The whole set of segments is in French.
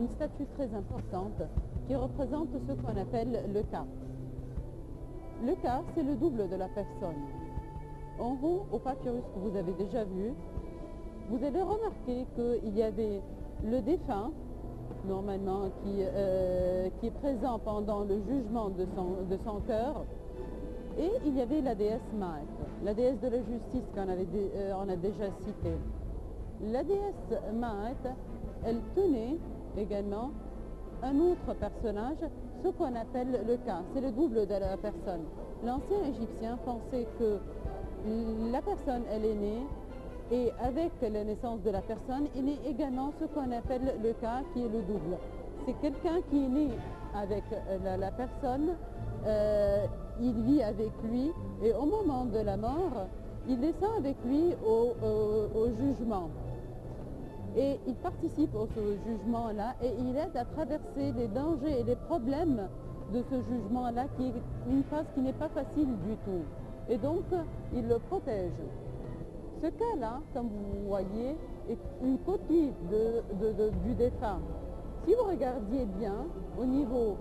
Une statue très importante qui représente ce qu'on appelle le cas. Le cas, c'est le double de la personne. En haut, au papyrus que vous avez déjà vu, vous avez remarqué qu'il y avait le défunt, normalement, qui est présent pendant le jugement de son cœur, et il y avait la déesse Maat, la déesse de la justice on a déjà citée. La déesse Maat, elle tenait également un autre personnage, ce qu'on appelle le cas, c'est le double de la personne. L'ancien Égyptien pensait que la personne, elle est née, et avec la naissance de la personne, il est également ce qu'on appelle le cas, qui est le double. C'est quelqu'un qui est né avec la personne, il vit avec lui, et au moment de la mort, il descend avec lui au jugement. Et il participe au jugement-là et il aide à traverser les dangers et les problèmes de ce jugement-là, qui est une phase qui n'est pas facile du tout. Et donc, il le protège. Ce cas-là, comme vous voyez, est une copie du défunt. Si vous regardiez bien au niveau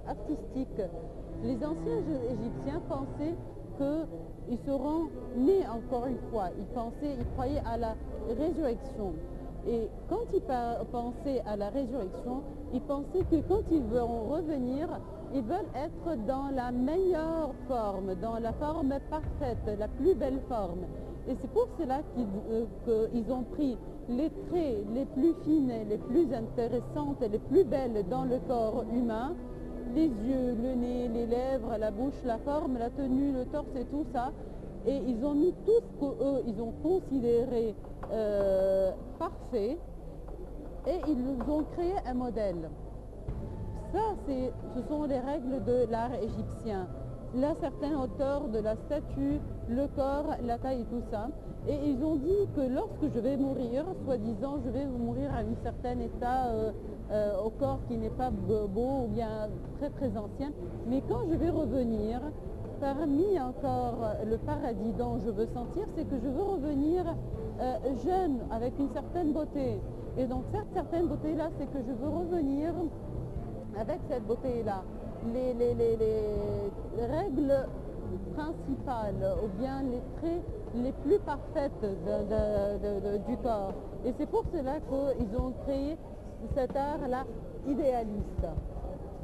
artistique, les anciens Égyptiens pensaient qu'ils seront nés encore une fois. Ils croyaient à la résurrection. Et quand ils pensaient à la résurrection, ils pensaient que quand ils vont revenir, ils veulent être dans la meilleure forme, dans la forme parfaite, la plus belle forme. Et c'est pour cela qu'ils ont pris les traits les plus fines, les plus intéressantes, les plus belles dans le corps humain, les yeux, le nez, les lèvres, la bouche, la forme, la tenue, le torse et tout ça. Et ils ont mis tout ce qu'eux, ils ont considéré parfait, et ils ont créé un modèle. Ça, ce sont les règles de l'art égyptien. La certaine hauteur de la statue, le corps, la taille et tout ça. Et ils ont dit que lorsque je vais mourir, soi-disant, je vais mourir à un certain état au corps qui n'est pas beau ou bien très très ancien. Mais quand je vais revenir, parmi encore le paradis dont je veux sentir, c'est que je veux revenir jeune, avec une certaine beauté. Et donc cette certaine beauté-là, c'est que je veux revenir avec cette beauté-là. Les règles principales ou bien les traits les plus parfaites du corps. Et c'est pour cela qu'ils ont créé cet art-là idéaliste.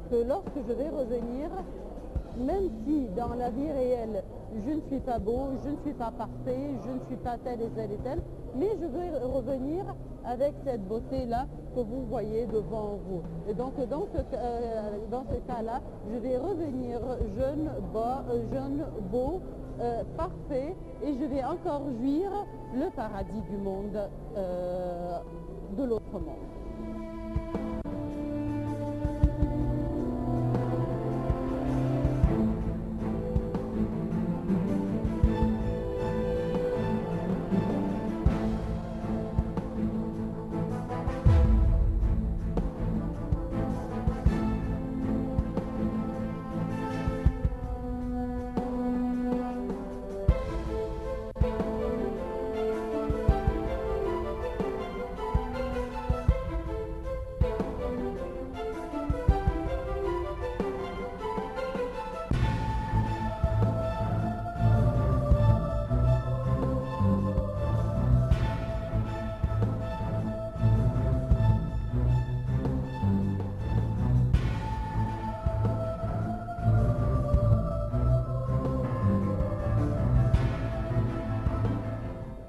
Que lorsque je vais revenir, même si dans la vie réelle, je ne suis pas beau, je ne suis pas parfait, je ne suis pas tel et tel et tel, mais je veux revenir avec cette beauté-là que vous voyez devant vous. Et donc, dans ce cas-là, je vais revenir jeune, beau, parfait, et je vais encore jouir le paradis du monde, de l'autre monde.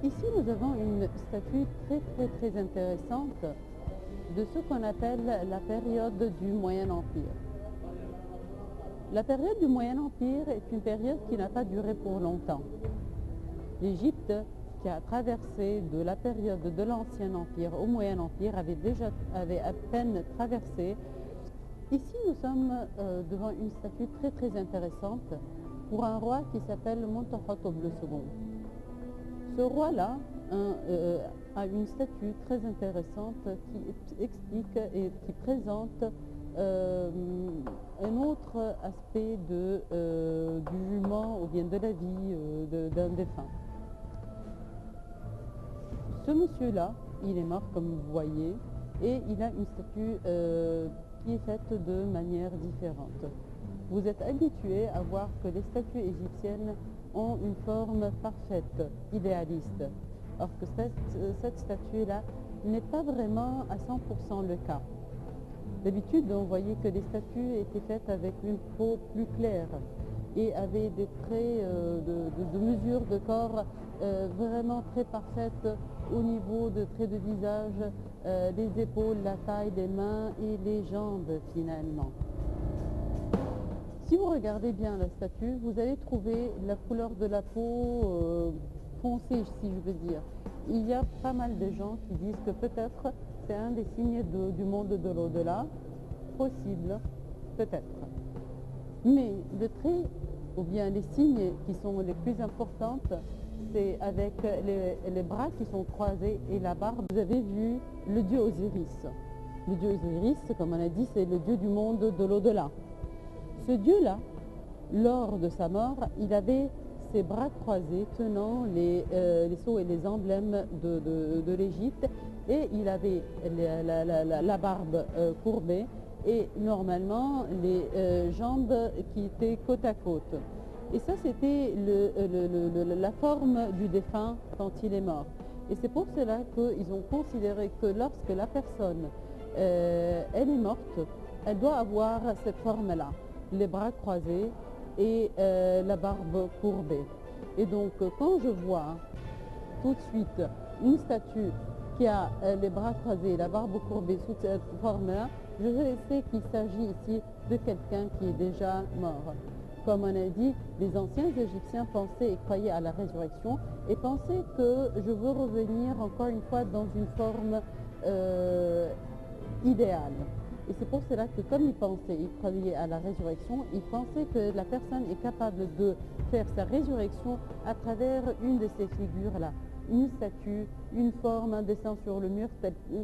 Ici, nous avons une statue très intéressante de ce qu'on appelle la période du Moyen Empire. La période du Moyen Empire est une période qui n'a pas duré pour longtemps. L'Égypte, qui a traversé de la période de l'Ancien Empire au Moyen Empire, avait à peine traversé. Ici, nous sommes devant une statue très intéressante pour un roi qui s'appelle Mentuhotep II. Ce roi-là a une statue très intéressante qui explique et qui présente un autre aspect du jugement ou bien de la vie d'un défunt. Ce monsieur-là, il est mort comme vous voyez, et il a une statue qui est faite de manière différente. Vous êtes habitué à voir que les statues égyptiennes ont une forme parfaite, idéaliste, alors que cette statue-là n'est pas vraiment à 100% le cas. D'habitude, on voyait que les statues étaient faites avec une peau plus claire et avaient des traits de mesure de corps vraiment très parfaites au niveau de traits de visage, les épaules, la taille, les mains et les jambes finalement. Si vous regardez bien la statue, vous allez trouver la couleur de la peau foncée, si je veux dire. Il y a pas mal de gens qui disent que peut-être c'est un des signes du monde de l'au-delà. Possible, peut-être. Mais le trait, ou bien les signes qui sont les plus importantes, c'est avec les bras qui sont croisés et la barbe. Vous avez vu le dieu Osiris. Le dieu Osiris, comme on a dit, c'est le dieu du monde de l'au-delà. Ce dieu-là, lors de sa mort, il avait ses bras croisés tenant les sceaux et les emblèmes de l'Égypte et il avait la barbe courbée et normalement les jambes qui étaient côte à côte. Et ça, c'était la forme du défunt quand il est mort. Et c'est pour cela qu'ils ont considéré que lorsque la personne elle est morte, elle doit avoir cette forme-là, les bras croisés et la barbe courbée. Et donc quand je vois tout de suite une statue qui a les bras croisés et la barbe courbée sous cette forme-là, je sais qu'il s'agit ici de quelqu'un qui est déjà mort. Comme on a dit, les anciens Égyptiens pensaient et croyaient à la résurrection et pensaient que je veux revenir encore une fois dans une forme idéale. Et c'est pour cela que comme ils pensaient, ils croyaient à la résurrection, ils pensaient que la personne est capable de faire sa résurrection à travers une de ces figures-là, une statue, une forme, un dessin sur le mur,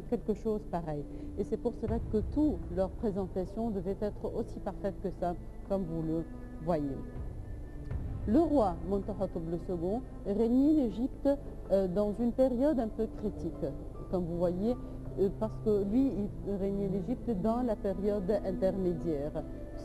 quelque chose pareil. Et c'est pour cela que toute leur présentation devait être aussi parfaite que ça, comme vous le voyez. Le roi Mentuhotep II régnait l'Égypte dans une période un peu critique, comme vous voyez, parce que lui, il régnait l'Égypte dans la période intermédiaire.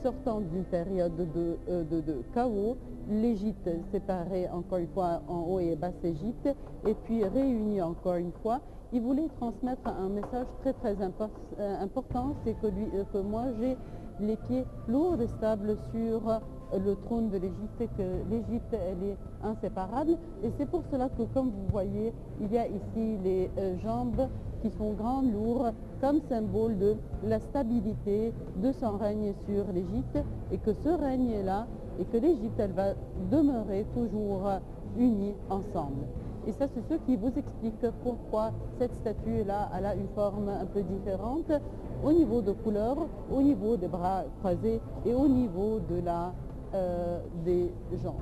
Sortant d'une période de chaos, l'Égypte séparée encore une fois en haut et basse Égypte, et puis réunie encore une fois, il voulait transmettre un message très important, c'est que moi j'ai les pieds lourds et stables sur le trône de l'Égypte, et que l'Égypte elle est inséparable. Et c'est pour cela que, comme vous voyez, il y a ici les jambes qui sont grandes, lourdes, comme symbole de la stabilité de son règne sur l'Égypte, et que ce règne-là, et que l'Égypte, elle va demeurer toujours unie ensemble. Et ça, c'est ce qui vous explique pourquoi cette statue-là, elle a une forme un peu différente au niveau de couleur, au niveau des bras croisés et au niveau de des jambes.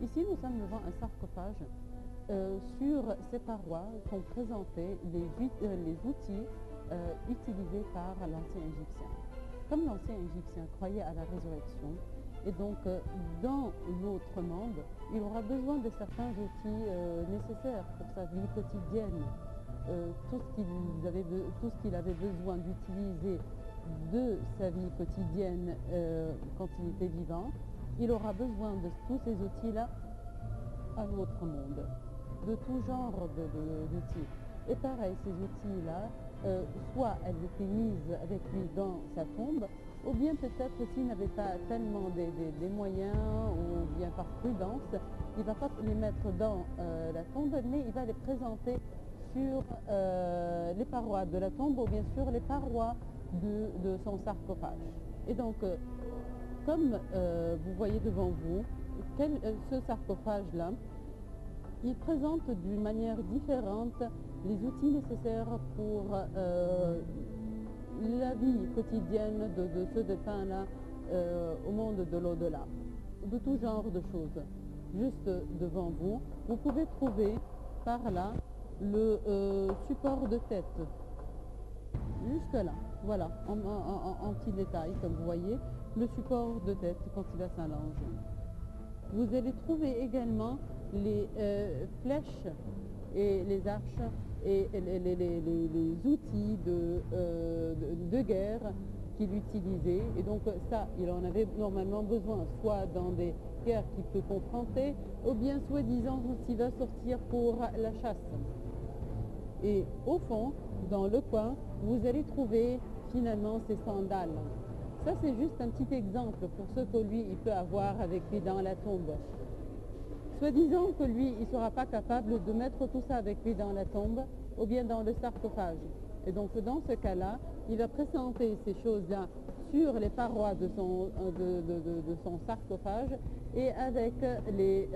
Ici, nous sommes devant un sarcophage. Sur ces parois sont présentés les outils utilisés par l'ancien Égyptien. Comme l'ancien Égyptien croyait à la résurrection, et donc dans l'autre monde, il aura besoin de certains outils nécessaires pour sa vie quotidienne. Tout ce qu'il avait besoin d'utiliser de sa vie quotidienne quand il était vivant, il aura besoin de tous ces outils-là à l'autre monde, de tout genre d'outils. Et pareil, ces outils-là, soit elles étaient mises avec lui dans sa tombe, ou bien peut-être s'il n'avait pas tellement des moyens, ou bien par prudence, il ne va pas les mettre dans la tombe, mais il va les présenter sur les parois de la tombe, ou bien sûr les parois de son sarcophage. Et donc, comme vous voyez devant vous, ce sarcophage-là, il présente d'une manière différente les outils nécessaires pour la vie quotidienne de ce défunt-là au monde de l'au-delà, de tout genre de choses. Juste devant vous, vous pouvez trouver par là le support de tête. Juste là, voilà, en petit détail, comme vous voyez, le support de tête quand il a sa lange. Vous allez trouver également les flèches et les arches et les outils de guerre qu'il utilisait. Et donc ça, il en avait normalement besoin, soit dans des guerres qu'il peut confronter, ou bien soi-disant s'il va sortir pour la chasse. Et au fond, dans le coin, vous allez trouver finalement ses sandales. Ça, c'est juste un petit exemple pour ce que lui, il peut avoir avec lui dans la tombe. Soi-disant que lui, il ne sera pas capable de mettre tout ça avec lui dans la tombe ou bien dans le sarcophage. Et donc, dans ce cas-là, il va présenter ces choses-là sur les parois de son sarcophage et avec les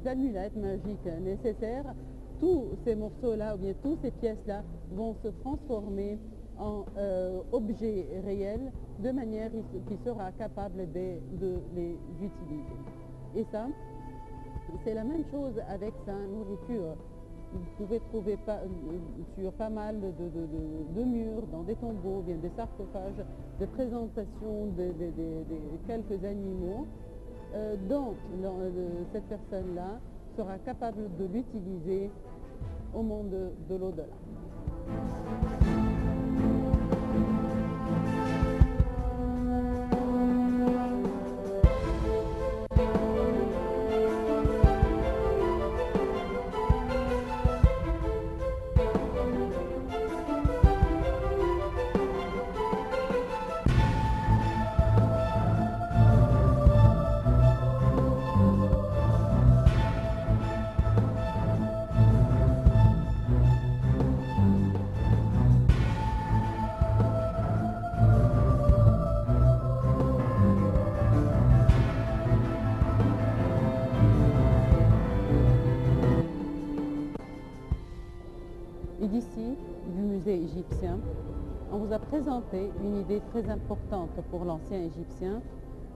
amulettes magiques nécessaires, tous ces morceaux-là ou bien toutes ces pièces-là vont se transformer en objets réels de manière qu'il sera capable de les utiliser. Et ça, c'est la même chose avec sa nourriture. Vous pouvez trouver sur pas mal de murs, dans des tombeaux, bien des sarcophages, de présentation de quelques animaux dont cette personne-là sera capable de l'utiliser au monde de l'au-delà. Et d'ici, du musée égyptien, on vous a présenté une idée très importante pour l'ancien égyptien,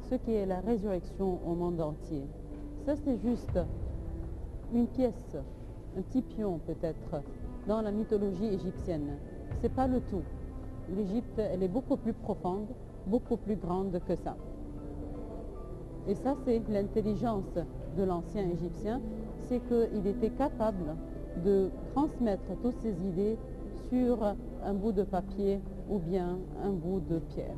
ce qui est la résurrection au monde entier. Ça, c'est juste une pièce, un petit pion peut-être, dans la mythologie égyptienne. Ce n'est pas le tout. L'Égypte, elle est beaucoup plus profonde, beaucoup plus grande que ça. Et ça, c'est l'intelligence de l'ancien égyptien, c'est qu'il était capable de transmettre toutes ces idées sur un bout de papier ou bien un bout de pierre.